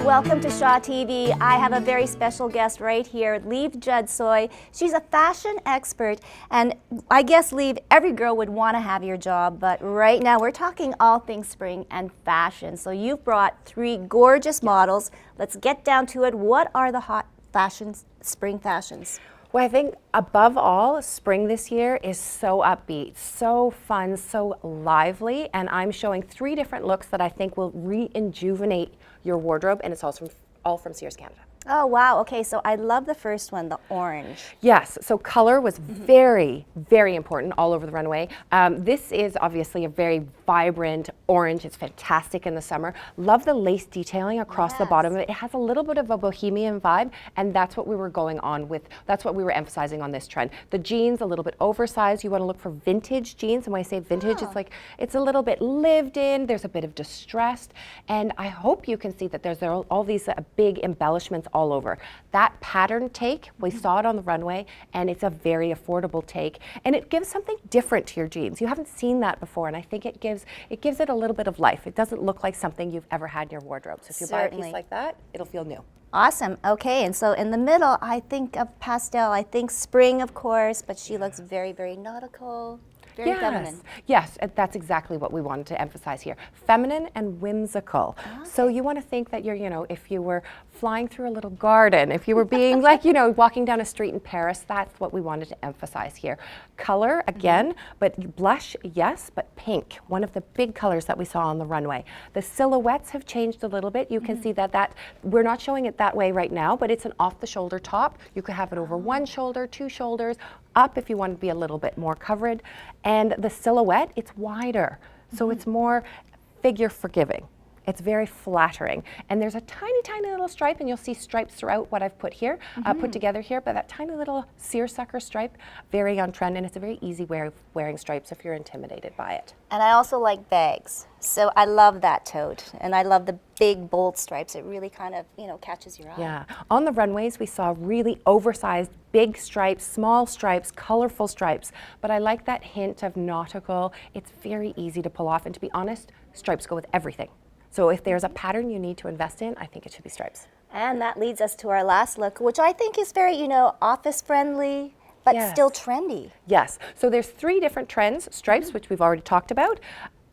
Welcome to Shaw TV. I have a very special guest right here, Lieve Judsoy. She's a fashion expert, and I guess, Lieve, every girl would want to have your job, but right now we're talking all things spring and fashion. So you've brought 3 gorgeous models. Let's get down to it. What are the hot fashions, spring fashions? Well, I think above all, spring this year is so upbeat, so fun, so lively, and I'm showing 3 different looks that I think will rejuvenate your wardrobe, and it's also all from Sears Canada. Oh, wow. Okay, so I love the first one, the orange. Yes, so color was very, very important all over the runway. This is obviously a very vibrant orange. It's fantastic in the summer. Love the lace detailing across the bottom of it. It has a little bit of a bohemian vibe, and that's what we were going on with. That's what we were emphasizing on this trend. The jeans, a little bit oversized. You want to look for vintage jeans, and when I say vintage, it's like, it's a little bit lived in. There's a bit of distressed, and I hope you can see that there's all these big embellishments all over. That pattern take, we saw it on the runway, and it's a very affordable take, and it gives something different to your jeans. You haven't seen that before, and I think it gives it a little bit of life. It doesn't look like something you've ever had in your wardrobe. So if you buy a piece like that, it'll feel new. Awesome. Okay, and so in the middle, I think of pastel. I think spring, of course, but she looks very, very nautical. Very feminine. Yes, that's exactly what we wanted to emphasize here. Feminine and whimsical. Okay. So you want to think that you're, if you were flying through a little garden, if you were being like, walking down a street in Paris, that's what we wanted to emphasize here. Color, again, but blush, yes, but pink, one of the big colors that we saw on the runway. The silhouettes have changed a little bit. You can see that we're not showing it that way right now, but it's an off-the-shoulder top. You could have it over one shoulder, 2 shoulders, up if you want to be a little bit more covered. And the silhouette, it's wider, so it's more figure forgiving. It's very flattering. And there's a tiny, tiny little stripe, and you'll see stripes throughout what I've put here, put together here, but that tiny little seersucker stripe, very on trend, and it's a very easy way of wearing stripes if you're intimidated by it. And I also like bags, so I love that tote, and I love the big, bold stripes. It really kind of, catches your eye. Yeah. On the runways, we saw really oversized, big stripes, small stripes, colorful stripes, but I like that hint of nautical. It's very easy to pull off, and to be honest, stripes go with everything. So if there's a pattern you need to invest in, I think it should be stripes. And that leads us to our last look, which I think is very, office friendly, but still trendy. Yes. So there's 3 different trends, stripes, which we've already talked about.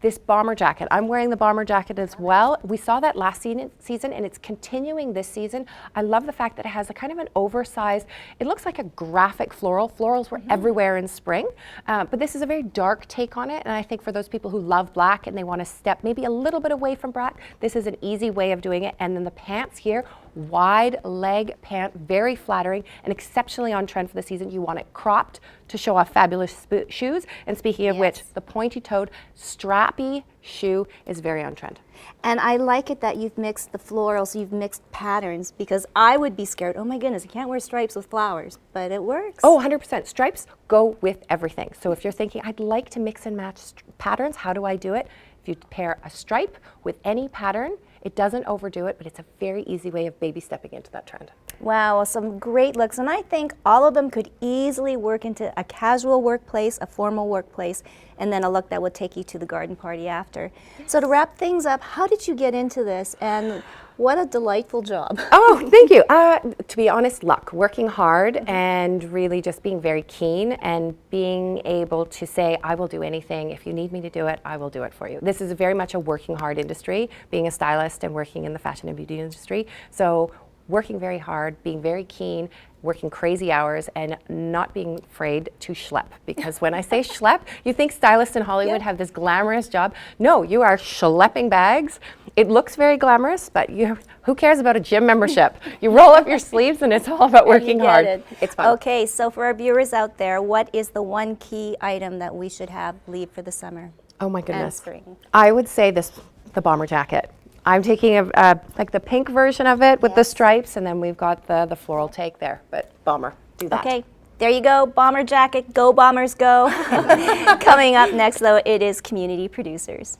This bomber jacket, I'm wearing the bomber jacket as well. We saw that last season, and it's continuing this season. I love the fact that it has a kind of an oversized, it looks like a graphic floral. Florals were everywhere in spring, but this is a very dark take on it, and I think for those people who love black and they want to step maybe a little bit away from black, this is an easy way of doing it. And then the pants here, wide leg pant, very flattering and exceptionally on trend for the season. You want it cropped to show off fabulous shoes. And speaking of which, the pointy-toed, strappy shoe is very on trend. And I like it that you've mixed the florals, you've mixed patterns, because I would be scared, oh my goodness, I can't wear stripes with flowers, but it works. Oh, 100%. Stripes go with everything. So if you're thinking, I'd like to mix and match patterns, how do I do it? If you pair a stripe with any pattern, it doesn't overdo it, but it's a very easy way of baby stepping into that trend. Wow, some great looks, and I think all of them could easily work into a casual workplace, a formal workplace, and then a look that would take you to the garden party after. So to wrap things up, how did you get into this, and what a delightful job. Oh, thank you. To be honest, luck, working hard and really just being very keen and being able to say, I will do anything. If you need me to do it, I will do it for you. This is very much a working hard industry, being a stylist and working in the fashion and beauty industry. So working very hard, being very keen, working crazy hours, and not being afraid to schlep. Because when I say schlep, you think stylists in Hollywood have this glamorous job. No, you are schlepping bags. It looks very glamorous, but who cares about a gym membership? You roll up your sleeves and it's all about working hard. It's fun. Okay, so for our viewers out there, what is the one key item that we should have leave for the summer? Oh my goodness. And spring? I would say the bomber jacket. I'm taking like the pink version of it with the stripes, and then we've got the floral take there, but bomber, do that. Okay, there you go, bomber jacket, go Bombers go. Coming up next though, it is Community Producers.